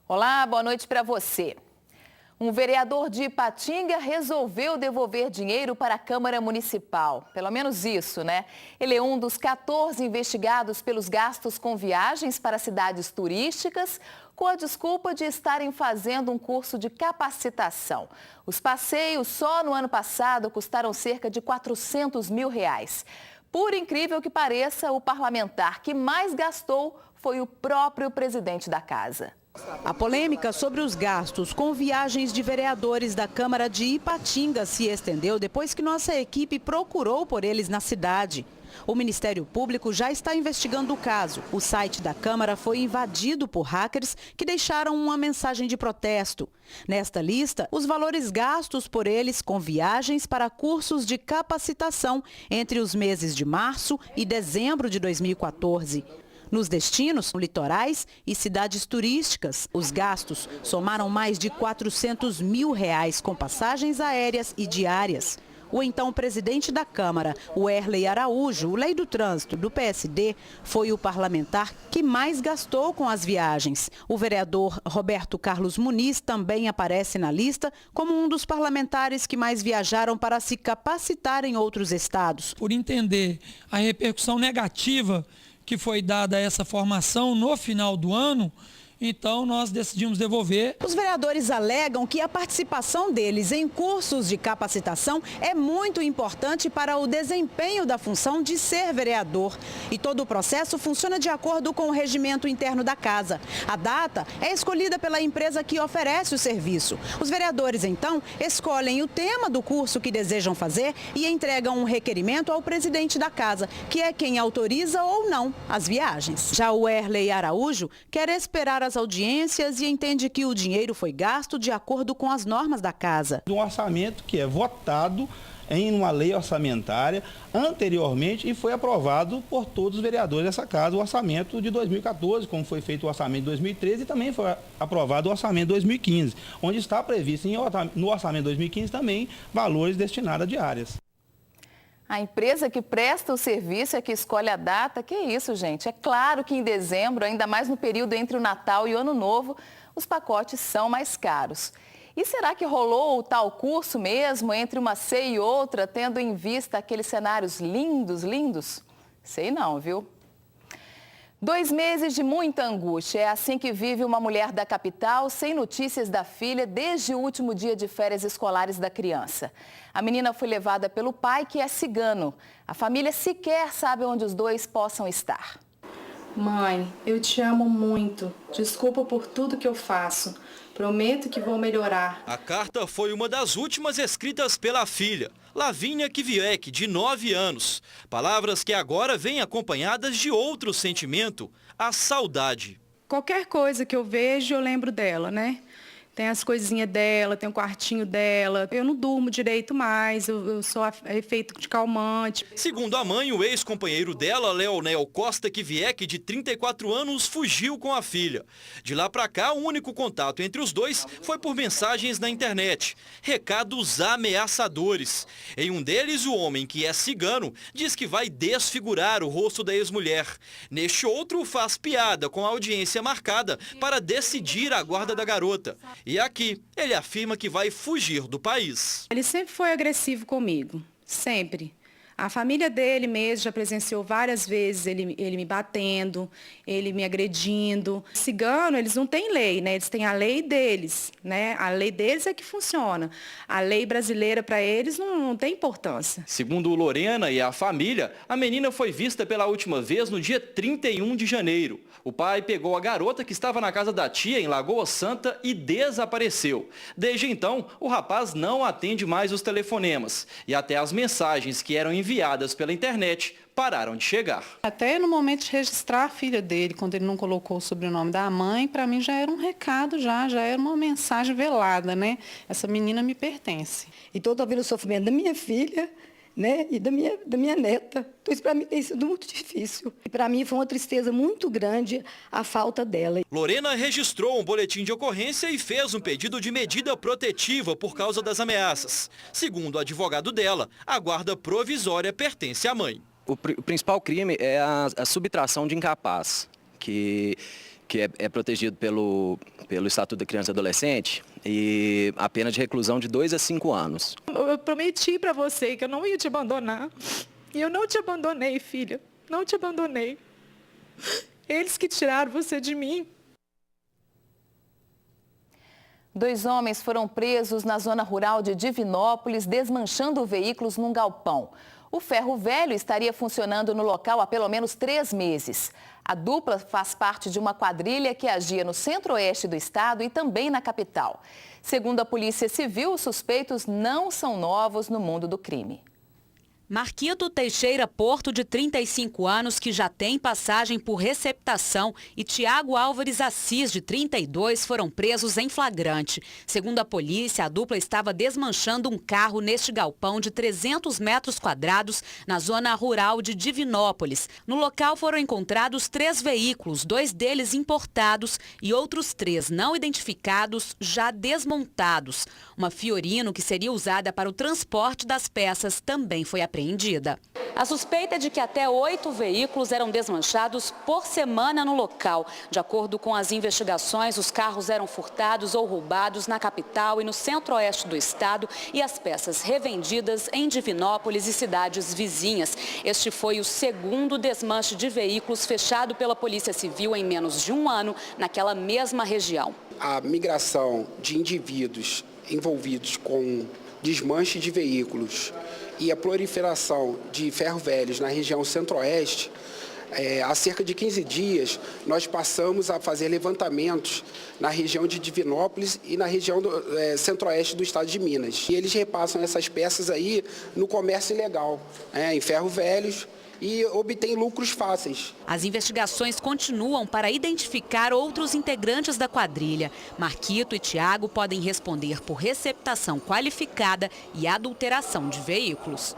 Olá, boa noite para você. Um vereador de Ipatinga resolveu devolver dinheiro para a Câmara Municipal. Pelo menos isso, né? Ele é um dos 14 investigados pelos gastos com viagens para cidades turísticas, com a desculpa de estarem fazendo um curso de capacitação. Os passeios só no ano passado custaram cerca de R$400 mil. Por incrível que pareça, o parlamentar que mais gastou foi o próprio presidente da casa. A polêmica sobre os gastos com viagens de vereadores da Câmara de Ipatinga se estendeu depois que nossa equipe procurou por eles na cidade. O Ministério Público já está investigando o caso. O site da Câmara foi invadido por hackers que deixaram uma mensagem de protesto. Nesta lista, os valores gastos por eles com viagens para cursos de capacitação entre os meses de março e dezembro de 2014. Nos destinos, litorais e cidades turísticas, os gastos somaram mais de R$400 mil com passagens aéreas e diárias. O então presidente da Câmara, o Erley Araújo, o lei do trânsito do PSD, foi o parlamentar que mais gastou com as viagens. O vereador Roberto Carlos Muniz também aparece na lista como um dos parlamentares que mais viajaram para se capacitar em outros estados. Por entender a repercussão negativa que foi dada a essa formação no final do ano, então nós decidimos devolver. Os vereadores alegam que a participação deles em cursos de capacitação é muito importante para o desempenho da função de ser vereador. E todo o processo funciona de acordo com o regimento interno da casa. A data é escolhida pela empresa que oferece o serviço. Os vereadores, então, escolhem o tema do curso que desejam fazer e entregam um requerimento ao presidente da casa, que é quem autoriza ou não as viagens. Já o Erley Araújo quer esperar as audiências e entende que o dinheiro foi gasto de acordo com as normas da casa. Um orçamento que é votado em uma lei orçamentária anteriormente e foi aprovado por todos os vereadores dessa casa, o orçamento de 2014, como foi feito o orçamento de 2013 e também foi aprovado o orçamento de 2015, onde está previsto no orçamento de 2015 também valores destinados a diárias. A empresa que presta o serviço é que escolhe a data. Que isso, gente? É claro que em dezembro, ainda mais no período entre o Natal e o Ano Novo, os pacotes são mais caros. E será que rolou o tal curso mesmo entre uma ceia e outra, tendo em vista aqueles cenários lindos? Sei não, viu? 2 meses de muita angústia. É assim que vive uma mulher da capital, sem notícias da filha desde o último dia de férias escolares da criança. A menina foi levada pelo pai, que é cigano. A família sequer sabe onde os dois possam estar. Mãe, eu te amo muito. Desculpa por tudo que eu faço. Prometo que vou melhorar. A carta foi uma das últimas escritas pela filha, Lavínia Kivieck, de 9 anos. Palavras que agora vêm acompanhadas de outro sentimento, a saudade. Qualquer coisa que eu vejo, eu lembro dela, né? Tem as coisinhas dela, tem o quartinho dela. Eu não durmo direito mais, eu sou efeito de calmante. Segundo a mãe, o ex-companheiro dela, Leonel Costa Kivieck, de 34 anos, fugiu com a filha. De lá pra cá, o único contato entre os dois foi por mensagens na internet. Recados ameaçadores. Em um deles, o homem, que é cigano, diz que vai desfigurar o rosto da ex-mulher. Neste outro, faz piada com a audiência marcada para decidir a guarda da garota. E aqui, ele afirma que vai fugir do país. Ele sempre foi agressivo comigo, sempre. A família dele mesmo já presenciou várias vezes ele me batendo, ele me agredindo. Cigano, eles não têm lei, né? Eles têm a lei deles, né? A lei deles é que funciona. A lei brasileira para eles não tem importância. Segundo Lorena e a família, a menina foi vista pela última vez no dia 31 de janeiro. O pai pegou a garota que estava na casa da tia em Lagoa Santa e desapareceu. Desde então, o rapaz não atende mais os telefonemas e até as mensagens que eram enviadas pela internet pararam de chegar. Até no momento de registrar a filha dele, quando ele não colocou o sobrenome da mãe, para mim já era um recado, já era uma mensagem velada, né? Essa menina me pertence. E toda vez o sofrimento da minha filha, né, e da minha neta. Então isso para mim tem sido muito difícil. E para mim foi uma tristeza muito grande a falta dela. Lorena registrou um boletim de ocorrência e fez um pedido de medida protetiva por causa das ameaças. Segundo o advogado dela, a guarda provisória pertence à mãe. O principal crime é a subtração de incapaz, que que é protegido pelo Estatuto da Criança e Adolescente, e a pena de reclusão de 2 a 5 anos. Eu prometi para você que eu não ia te abandonar. E eu não te abandonei, filha. Não te abandonei. Eles que tiraram você de mim. 2 homens foram presos na zona rural de Divinópolis, desmanchando veículos num galpão. O ferro velho estaria funcionando no local há pelo menos 3 meses. A dupla faz parte de uma quadrilha que agia no centro-oeste do estado e também na capital. Segundo a Polícia Civil, os suspeitos não são novos no mundo do crime. Marquito Teixeira Porto, de 35 anos, que já tem passagem por receptação, e Tiago Álvares Assis, de 32, foram presos em flagrante. Segundo a polícia, a dupla estava desmanchando um carro neste galpão de 300 metros quadrados na zona rural de Divinópolis. No local foram encontrados 3 veículos, 2 deles importados e outros 3 não identificados, já desmontados. Uma Fiorino, que seria usada para o transporte das peças, também foi apreendida. A suspeita é de que até 8 veículos eram desmanchados por semana no local. De acordo com as investigações, os carros eram furtados ou roubados na capital e no centro-oeste do estado e as peças revendidas em Divinópolis e cidades vizinhas. Este foi o 2º desmanche de veículos fechado pela Polícia Civil em menos de 1 ano naquela mesma região. A migração de indivíduos envolvidos com desmanche de veículos e a proliferação de ferro-velhos na região centro-oeste, há cerca de 15 dias, nós passamos a fazer levantamentos na região de Divinópolis e na região do centro-oeste do estado de Minas. E eles repassam essas peças aí no comércio ilegal, em ferro-velhos, e obtém lucros fáceis. As investigações continuam para identificar outros integrantes da quadrilha. Marquito e Tiago podem responder por receptação qualificada e adulteração de veículos.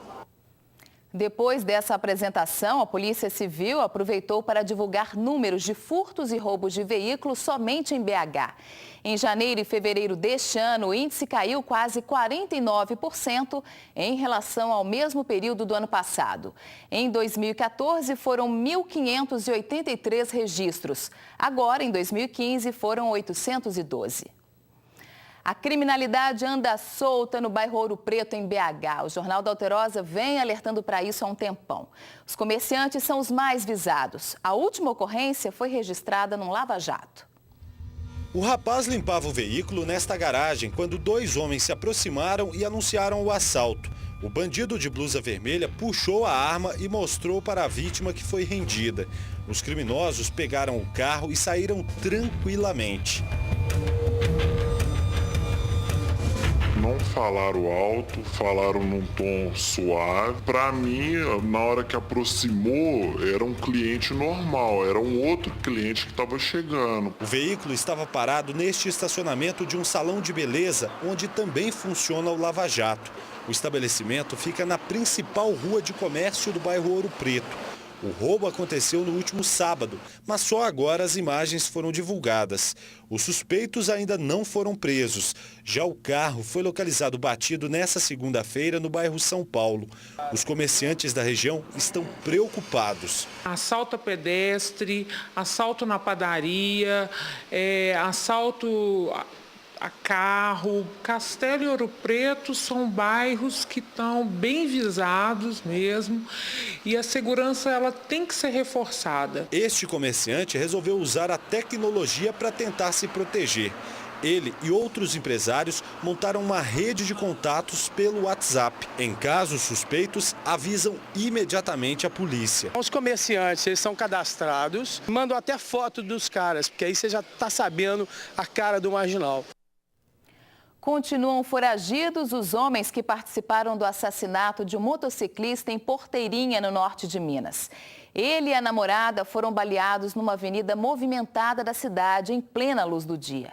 Depois dessa apresentação, a Polícia Civil aproveitou para divulgar números de furtos e roubos de veículos somente em BH. Em janeiro e fevereiro deste ano, o índice caiu quase 49% em relação ao mesmo período do ano passado. Em 2014, foram 1.583 registros. Agora, em 2015, foram 812. A criminalidade anda solta no bairro Ouro Preto, em BH. O Jornal da Alterosa vem alertando para isso há um tempão. Os comerciantes são os mais visados. A última ocorrência foi registrada num lava-jato. O rapaz limpava o veículo nesta garagem quando 2 homens se aproximaram e anunciaram o assalto. O bandido de blusa vermelha puxou a arma e mostrou para a vítima que foi rendida. Os criminosos pegaram o carro e saíram tranquilamente. Não falaram alto, falaram num tom suave. Para mim, na hora que aproximou, era um cliente normal, era um outro cliente que estava chegando. O veículo estava parado neste estacionamento de um salão de beleza, onde também funciona o Lava Jato. O estabelecimento fica na principal rua de comércio do bairro Ouro Preto. O roubo aconteceu no último sábado, mas só agora as imagens foram divulgadas. Os suspeitos ainda não foram presos. Já o carro foi localizado batido nesta segunda-feira no bairro São Paulo. Os comerciantes da região estão preocupados. Assalto a pedestre, assalto na padaria, assalto a carro. Castelo e Ouro Preto são bairros que estão bem visados mesmo e a segurança ela tem que ser reforçada. Este comerciante resolveu usar a tecnologia para tentar se proteger. Ele e outros empresários montaram uma rede de contatos pelo WhatsApp. Em casos suspeitos, avisam imediatamente a polícia. Os comerciantes, eles são cadastrados, mandam até foto dos caras, porque aí você já está sabendo a cara do marginal. Continuam foragidos os homens que participaram do assassinato de um motociclista em Porteirinha, no norte de Minas. Ele e a namorada foram baleados numa avenida movimentada da cidade, em plena luz do dia.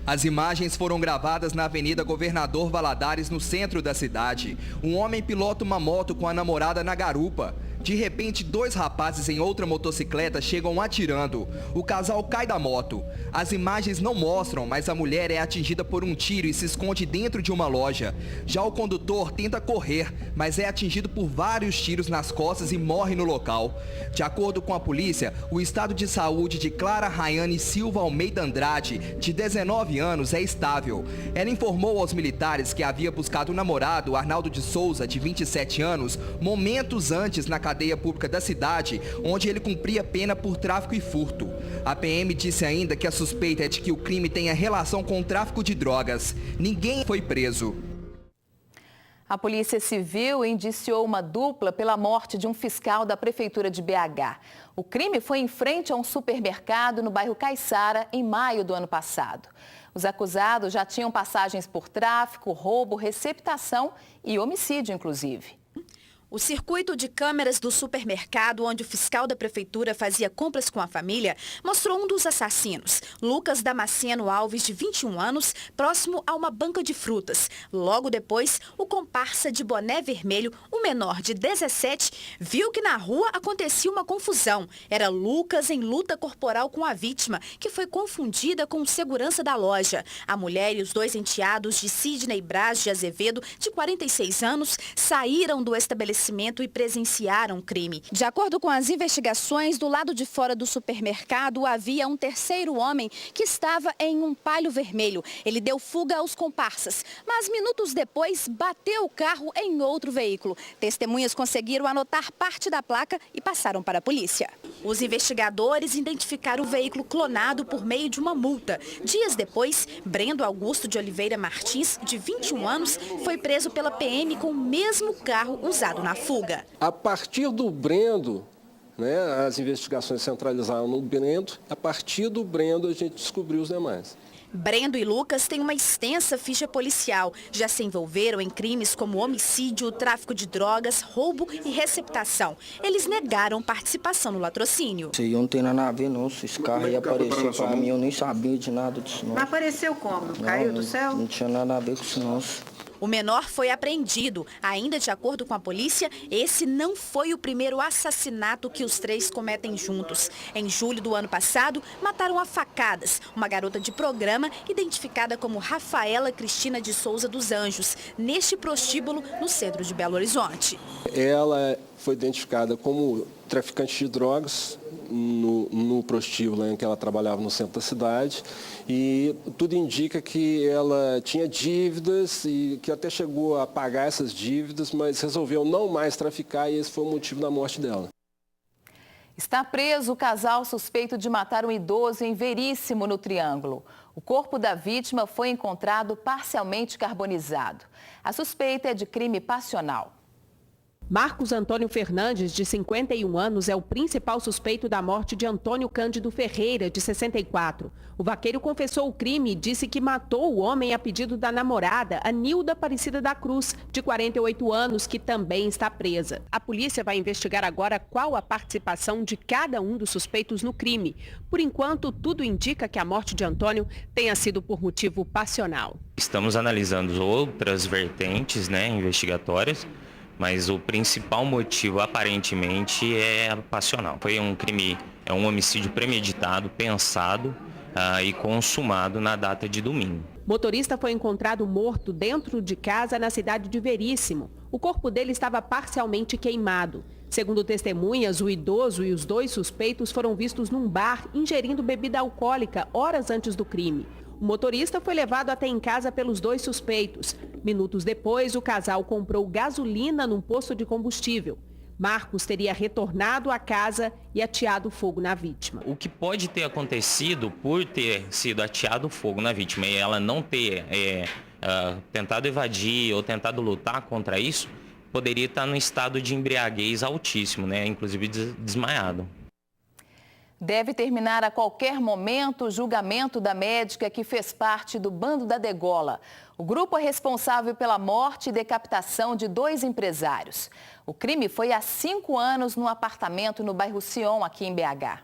As imagens foram gravadas na Avenida Governador Valadares, no centro da cidade. Um homem pilota uma moto com a namorada na garupa. De repente, 2 rapazes em outra motocicleta chegam atirando. O casal cai da moto. As imagens não mostram, mas a mulher é atingida por um tiro e se esconde dentro de uma loja. Já o condutor tenta correr, mas é atingido por vários tiros nas costas e morre no local. De acordo com a polícia, o estado de saúde de Clara Rayane Silva Almeida Andrade, de 19 anos, é estável. Ela informou aos militares que havia buscado o namorado, Arnaldo de Souza, de 27 anos, momentos antes na cadeia pública da cidade, onde ele cumpria pena por tráfico e furto. A PM disse ainda que a suspeita é de que o crime tenha relação com o tráfico de drogas. Ninguém foi preso. A Polícia Civil indiciou uma dupla pela morte de um fiscal da Prefeitura de BH. O crime foi em frente a um supermercado no bairro Caiçara, em maio do ano passado. Os acusados já tinham passagens por tráfico, roubo, receptação e homicídio, inclusive. O circuito de câmeras do supermercado, onde o fiscal da prefeitura fazia compras com a família, mostrou um dos assassinos, Lucas Damasceno Alves, de 21 anos, próximo a uma banca de frutas. Logo depois, o comparsa de boné vermelho, um menor de 17, viu que na rua acontecia uma confusão. Era Lucas em luta corporal com a vítima, que foi confundida com o segurança da loja. A mulher e os 2 enteados de Sidney Braz de Azevedo, de 46 anos, saíram do estabelecimento e presenciaram o crime. De acordo com as investigações, do lado de fora do supermercado havia um terceiro homem que estava em um Palio vermelho. Ele deu fuga aos comparsas, mas minutos depois bateu o carro em outro veículo. Testemunhas conseguiram anotar parte da placa e passaram para a polícia. Os investigadores identificaram o veículo clonado por meio de uma multa. Dias depois, Brendo Augusto de Oliveira Martins, de 21 anos, foi preso pela PM com o mesmo carro usado na fuga. A partir do Brendo, as investigações centralizaram no Brendo, a partir do Brendo a gente descobriu os demais. Brendo e Lucas têm uma extensa ficha policial. Já se envolveram em crimes como homicídio, tráfico de drogas, roubo e receptação. Eles negaram participação no latrocínio. Isso aí não tem nada a ver não, se esse carro aí apareceu pra mim, eu nem sabia de nada disso não. Mas apareceu como? Caiu do céu? Não tinha nada a ver com isso não. O menor foi apreendido. Ainda de acordo com a polícia, esse não foi o primeiro assassinato que os 3 cometem juntos. Em julho do ano passado, mataram a facadas uma garota de programa identificada como Rafaela Cristina de Souza dos Anjos, neste prostíbulo no centro de Belo Horizonte. Ela foi identificada como traficante de drogas no prostíbulo em que ela trabalhava no centro da cidade, e tudo indica que ela tinha dívidas e que até chegou a pagar essas dívidas, mas resolveu não mais traficar e esse foi o motivo da morte dela. Está preso o casal suspeito de matar um idoso em Veríssimo, no Triângulo. O corpo da vítima foi encontrado parcialmente carbonizado. A suspeita é de crime passional. Marcos Antônio Fernandes, de 51 anos, é o principal suspeito da morte de Antônio Cândido Ferreira, de 64. O vaqueiro confessou o crime e disse que matou o homem a pedido da namorada, Anilda Aparecida da Cruz, de 48 anos, que também está presa. A polícia vai investigar agora qual a participação de cada um dos suspeitos no crime. Por enquanto, tudo indica que a morte de Antônio tenha sido por motivo passional. Estamos analisando outras vertentes, investigatórias. Mas o principal motivo, aparentemente, é passional. Foi um crime, é um homicídio premeditado, pensado e consumado na data de domingo. Motorista foi encontrado morto dentro de casa na cidade de Veríssimo. O corpo dele estava parcialmente queimado. Segundo testemunhas, o idoso e os 2 suspeitos foram vistos num bar ingerindo bebida alcoólica horas antes do crime. O motorista foi levado até em casa pelos 2 suspeitos. Minutos depois, o casal comprou gasolina num posto de combustível. Marcos teria retornado à casa e ateado fogo na vítima. O que pode ter acontecido por ter sido ateado fogo na vítima e ela não ter tentado evadir ou tentado lutar contra isso, poderia estar num estado de embriaguez altíssimo, inclusive desmaiado. Deve terminar a qualquer momento o julgamento da médica que fez parte do bando da degola. O grupo é responsável pela morte e decapitação de 2 empresários. O crime foi há 5 anos num apartamento no bairro Sion, aqui em BH.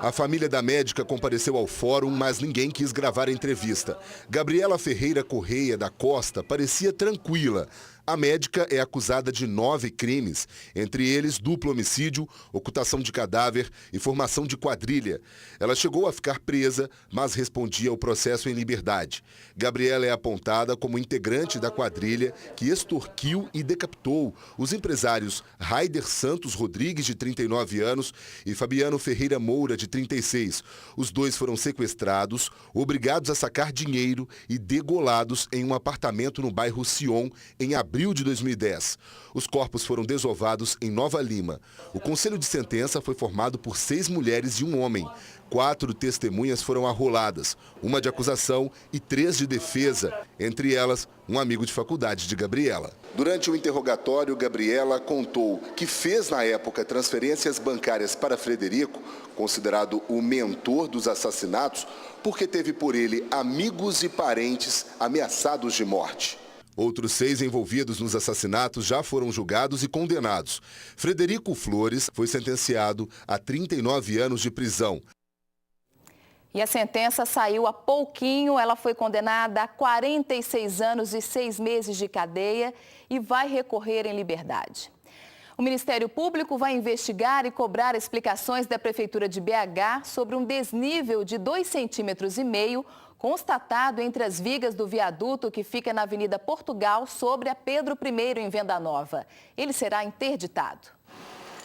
A família da médica compareceu ao fórum, mas ninguém quis gravar a entrevista. Gabriela Ferreira Correia da Costa parecia tranquila. A médica é acusada de 9 crimes, entre eles duplo homicídio, ocultação de cadáver e formação de quadrilha. Ela chegou a ficar presa, mas respondia ao processo em liberdade. Gabriela é apontada como integrante da quadrilha que extorquiu e decapitou os empresários Raider Santos Rodrigues, de 39 anos, e Fabiano Ferreira Moura, de 36. Os dois foram sequestrados, obrigados a sacar dinheiro e degolados em um apartamento no bairro Sion, em abril de 2010. Os corpos foram desovados em Nova Lima. O conselho de sentença foi formado por 6 mulheres e um homem. 4 testemunhas foram arroladas, uma de acusação e 3 de defesa, entre elas um amigo de faculdade de Gabriela. Durante o interrogatório, Gabriela contou que fez na época transferências bancárias para Frederico, considerado o mentor dos assassinatos, porque teve por ele amigos e parentes ameaçados de morte. Outros 6 envolvidos nos assassinatos já foram julgados e condenados. Frederico Flores foi sentenciado a 39 anos de prisão. E a sentença saiu há pouquinho. Ela foi condenada a 46 anos e 6 meses de cadeia e vai recorrer em liberdade. O Ministério Público vai investigar e cobrar explicações da Prefeitura de BH sobre um desnível de 2,5 cm constatado entre as vigas do viaduto que fica na Avenida Portugal, sobre a Pedro I, em Venda Nova. Ele será interditado.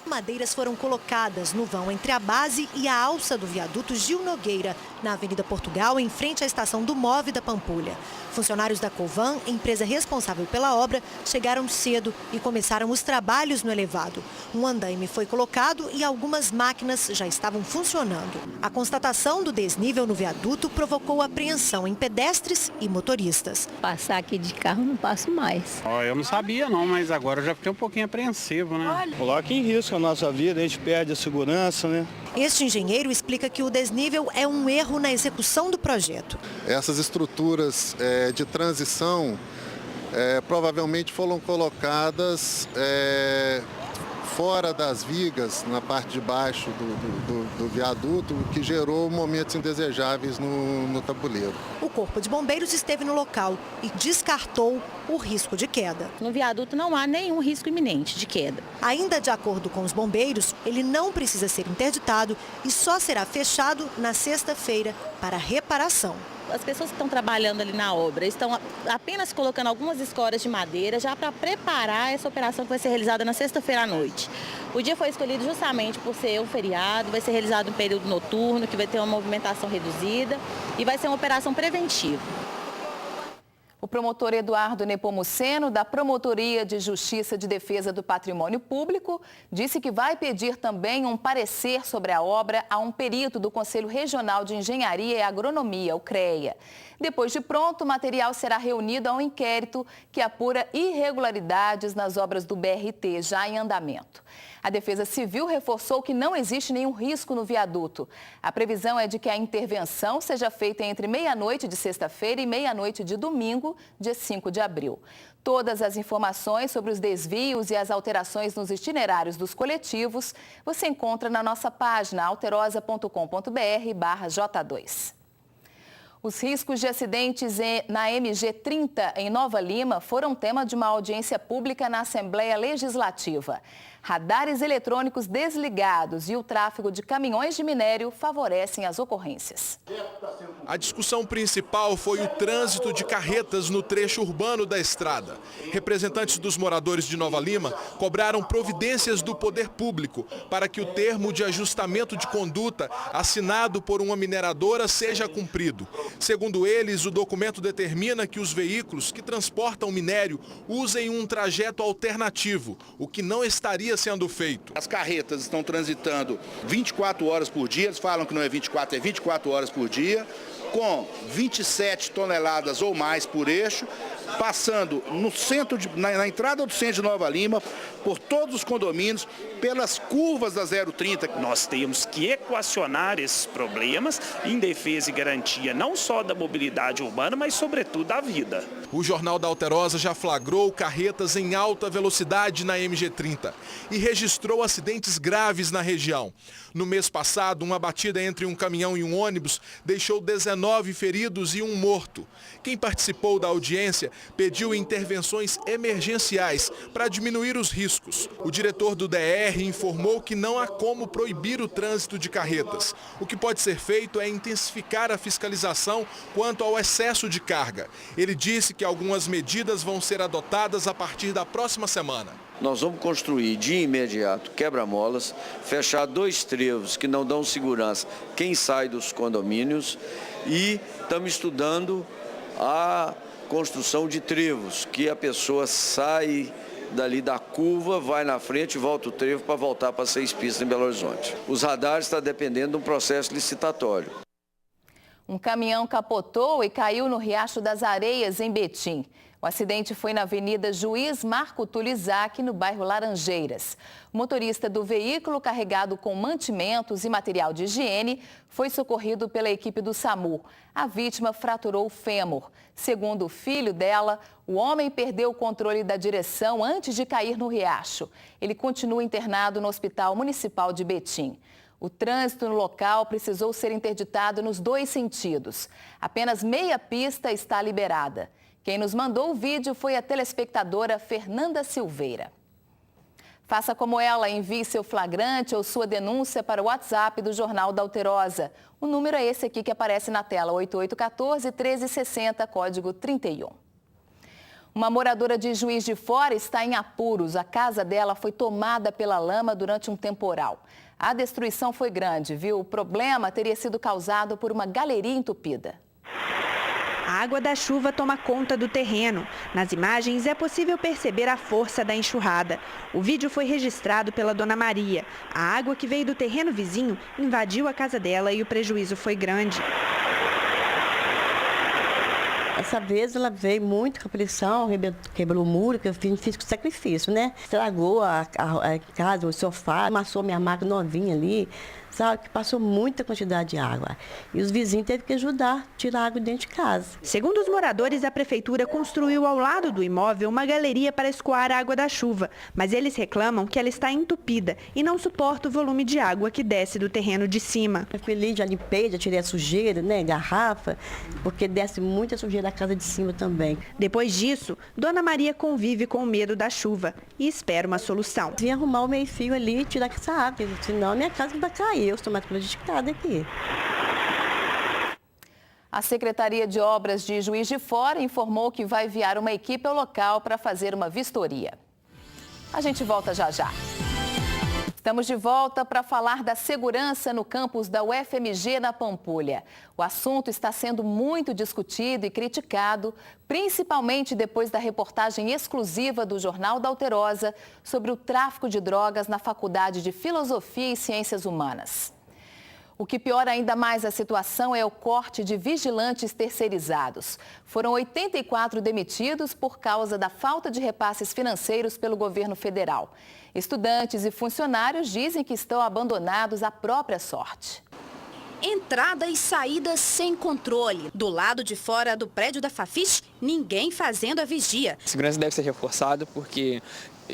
Madeiras foram colocadas no vão entre a base e a alça do viaduto Gil Nogueira, na Avenida Portugal, em frente à estação do MOVE da Pampulha. Funcionários da Covan, empresa responsável pela obra, chegaram cedo e começaram os trabalhos no elevado. Um andaime foi colocado e algumas máquinas já estavam funcionando. A constatação do desnível no viaduto provocou apreensão em pedestres e motoristas. Passar aqui de carro não passo mais. Eu não sabia não, mas agora eu já fiquei um pouquinho apreensivo, né? Coloca em risco a nossa vida, a gente perde a segurança, né? Este engenheiro explica que o desnível é um erro na execução do projeto. Essas estruturas de transição provavelmente foram colocadas fora das vigas, na parte de baixo do viaduto, o que gerou momentos indesejáveis no tabuleiro. O Corpo de Bombeiros esteve no local e descartou o risco de queda. No viaduto não há nenhum risco iminente de queda. Ainda de acordo com os bombeiros, ele não precisa ser interditado e só será fechado na sexta-feira para reparação. As pessoas que estão trabalhando ali na obra estão apenas colocando algumas escoras de madeira já para preparar essa operação que vai ser realizada na sexta-feira à noite. O dia foi escolhido justamente por ser um feriado, vai ser realizado um período noturno, que vai ter uma movimentação reduzida e vai ser uma operação preventiva. O promotor Eduardo Nepomuceno, da Promotoria de Justiça de Defesa do Patrimônio Público, disse que vai pedir também um parecer sobre a obra a um perito do Conselho Regional de Engenharia e Agronomia, o CREA. Depois de pronto, o material será reunido a um inquérito que apura irregularidades nas obras do BRT, já em andamento. A Defesa Civil reforçou que não existe nenhum risco no viaduto. A previsão é de que a intervenção seja feita entre meia-noite de sexta-feira e meia-noite de domingo, dia 5 de abril. Todas as informações sobre os desvios e as alterações nos itinerários dos coletivos você encontra na nossa página alterosa.com.br/J2. Os riscos de acidentes na MG30 em Nova Lima foram tema de uma audiência pública na Assembleia Legislativa. Radares eletrônicos desligados e o tráfego de caminhões de minério favorecem as ocorrências. A discussão principal foi o trânsito de carretas no trecho urbano da estrada. Representantes dos moradores de Nova Lima cobraram providências do poder público para que o termo de ajustamento de conduta assinado por uma mineradora seja cumprido. Segundo eles, o documento determina que os veículos que transportam minério usem um trajeto alternativo, o que não estaria sendo feito. As carretas estão transitando 24 horas por dia, eles falam que não é 24, é 24 horas por dia, com 27 toneladas ou mais por eixo, passando no centro na entrada do centro de Nova Lima, por todos os condomínios, pelas curvas da 030. Nós temos que equacionar esses problemas em defesa e garantia não só da mobilidade urbana, mas sobretudo da vida. O Jornal da Alterosa já flagrou carretas em alta velocidade na MG30 e registrou acidentes graves na região. No mês passado, uma batida entre um caminhão e um ônibus deixou 19 19 feridos e um morto. Quem participou da audiência pediu intervenções emergenciais para diminuir os riscos. O diretor do DR informou que não há como proibir o trânsito de carretas. O que pode ser feito é intensificar a fiscalização quanto ao excesso de carga. Ele disse que algumas medidas vão ser adotadas a partir da próxima semana. Nós vamos construir de imediato quebra-molas, fechar 2 trevos que não dão segurança quem sai dos condomínios e estamos estudando a construção de trevos, que a pessoa sai dali da curva, vai na frente e volta o trevo para voltar para 6 pistas em Belo Horizonte. Os radares estão dependendo de um processo licitatório. Um caminhão capotou e caiu no Riacho das Areias, em Betim. O acidente foi na Avenida Juiz Marco Túlio Isaac, no bairro Laranjeiras. O motorista do veículo, carregado com mantimentos e material de higiene, foi socorrido pela equipe do SAMU. A vítima fraturou o fêmur. Segundo o filho dela, o homem perdeu o controle da direção antes de cair no riacho. Ele continua internado no Hospital Municipal de Betim. O trânsito no local precisou ser interditado nos 2 sentidos. Apenas meia pista está liberada. Quem nos mandou o vídeo foi a telespectadora Fernanda Silveira. Faça como ela, envie seu flagrante ou sua denúncia para o WhatsApp do Jornal da Alterosa. O número é esse aqui que aparece na tela, 8814-1360, código 31. Uma moradora de Juiz de Fora está em apuros. A casa dela foi tomada pela lama durante um temporal. A destruição foi grande, viu? O problema teria sido causado por uma galeria entupida. A água da chuva toma conta do terreno. Nas imagens é possível perceber a força da enxurrada. O vídeo foi registrado pela dona Maria. A água que veio do terreno vizinho invadiu a casa dela e o prejuízo foi grande. Essa vez ela veio muito com a pressão, quebrou o muro, que eu fiz com sacrifício, né? Estragou a casa, o sofá, amassou minha máquina novinha ali, sabe? Que passou muita quantidade de água. E os vizinhos teve que ajudar a tirar a água dentro de casa. Segundo os moradores, a prefeitura construiu ao lado do imóvel uma galeria para escoar a água da chuva, mas eles reclamam que ela está entupida e não suporta o volume de água que desce do terreno de cima. Eu feliz, já limpei, já tirei a sujeira, né? Garrafa, porque desce muita sujeira da casa de cima também. Depois disso, dona Maria convive com o medo da chuva e espera uma solução. Vim arrumar o meio-fio ali e tirar essa água, senão minha casa vai cair. Eu estou mais prejudicada aqui. A Secretaria de Obras de Juiz de Fora informou que vai enviar uma equipe ao local para fazer uma vistoria. A gente volta já já. Estamos de volta para falar da segurança no campus da UFMG na Pampulha. O assunto está sendo muito discutido e criticado, principalmente depois da reportagem exclusiva do Jornal da Alterosa sobre o tráfico de drogas na Faculdade de Filosofia e Ciências Humanas. O que piora ainda mais a situação é o corte de vigilantes terceirizados. Foram 84 demitidos por causa da falta de repasses financeiros pelo governo federal. Estudantes e funcionários dizem que estão abandonados à própria sorte. Entrada e saída sem controle. Do lado de fora do prédio da Fafis, ninguém fazendo a vigia. A segurança deve ser reforçada porque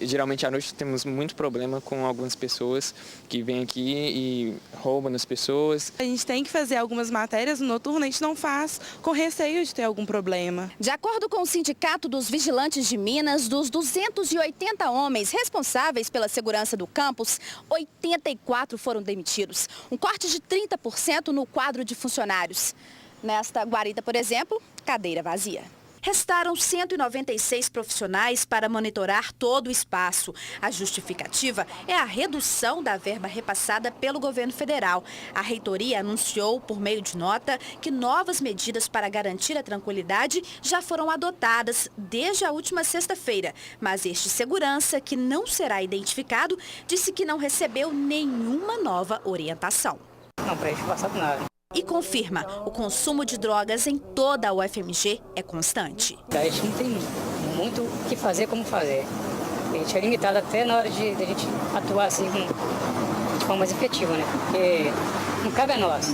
geralmente à noite temos muito problema com algumas pessoas que vêm aqui e roubam as pessoas. A gente tem que fazer algumas matérias no noturno, a gente não faz com receio de ter algum problema. De acordo com o Sindicato dos Vigilantes de Minas, dos 280 homens responsáveis pela segurança do campus, 84 foram demitidos. Um corte de 30% no quadro de funcionários. Nesta guarita, por exemplo, cadeira vazia. Restaram 196 profissionais para monitorar todo o espaço. A justificativa é a redução da verba repassada pelo governo federal. A reitoria anunciou, por meio de nota, que novas medidas para garantir a tranquilidade já foram adotadas desde a última sexta-feira. Mas este segurança, que não será identificado, disse que não recebeu nenhuma nova orientação. Não preste passado nada. E confirma, o consumo de drogas em toda a UFMG é constante. A gente não tem muito o que fazer, como fazer. A gente é limitado até na hora de a gente atuar assim de forma mais efetiva, né? Porque não cabe a nós.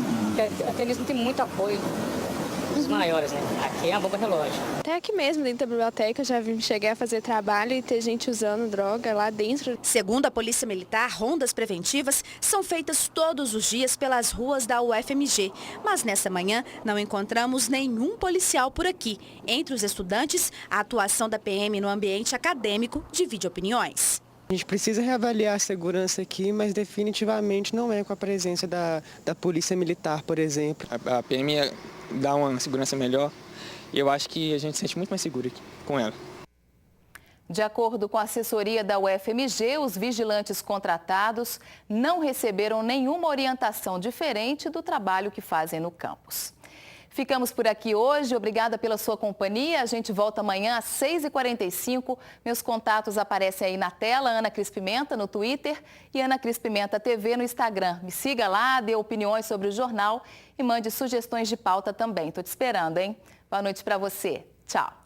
Até mesmo não tem muito apoio os maiores, né? Aqui é uma bomba relógio. Até aqui mesmo, dentro da biblioteca, já cheguei a fazer trabalho e ter gente usando droga lá dentro. Segundo a Polícia Militar, rondas preventivas são feitas todos os dias pelas ruas da UFMG. Mas nessa manhã não encontramos nenhum policial por aqui. Entre os estudantes, a atuação da PM no ambiente acadêmico divide opiniões. A gente precisa reavaliar a segurança aqui, mas definitivamente não é com a presença da Polícia Militar, por exemplo. A PM dá uma segurança melhor e eu acho que a gente se sente muito mais seguro aqui com ela. De acordo com a assessoria da UFMG, os vigilantes contratados não receberam nenhuma orientação diferente do trabalho que fazem no campus. Ficamos por aqui hoje. Obrigada pela sua companhia. A gente volta amanhã às 6h45. Meus contatos aparecem aí na tela. Ana Cris Pimenta no Twitter e Ana Cris Pimenta TV no Instagram. Me siga lá, dê opiniões sobre o jornal e mande sugestões de pauta também. Estou te esperando, hein? Boa noite para você. Tchau.